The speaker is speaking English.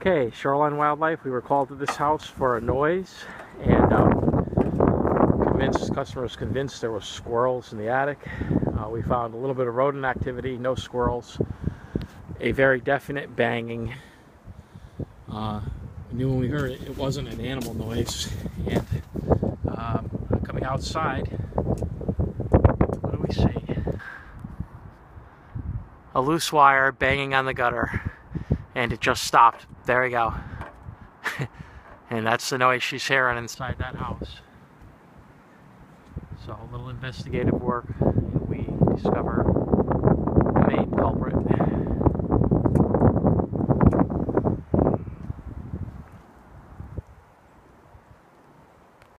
Okay, Shoreline Wildlife, we were called to this house for a noise, and customer was convinced there were squirrels in the attic. We found a little bit of rodent activity, no squirrels, a very definite banging. We knew when we heard it, it wasn't an animal noise. And coming outside, what do we see? A loose wire banging on the gutter, and it just stopped. There we go. And that's the noise she's hearing inside that house. So a little investigative work, and we discover the main culprit.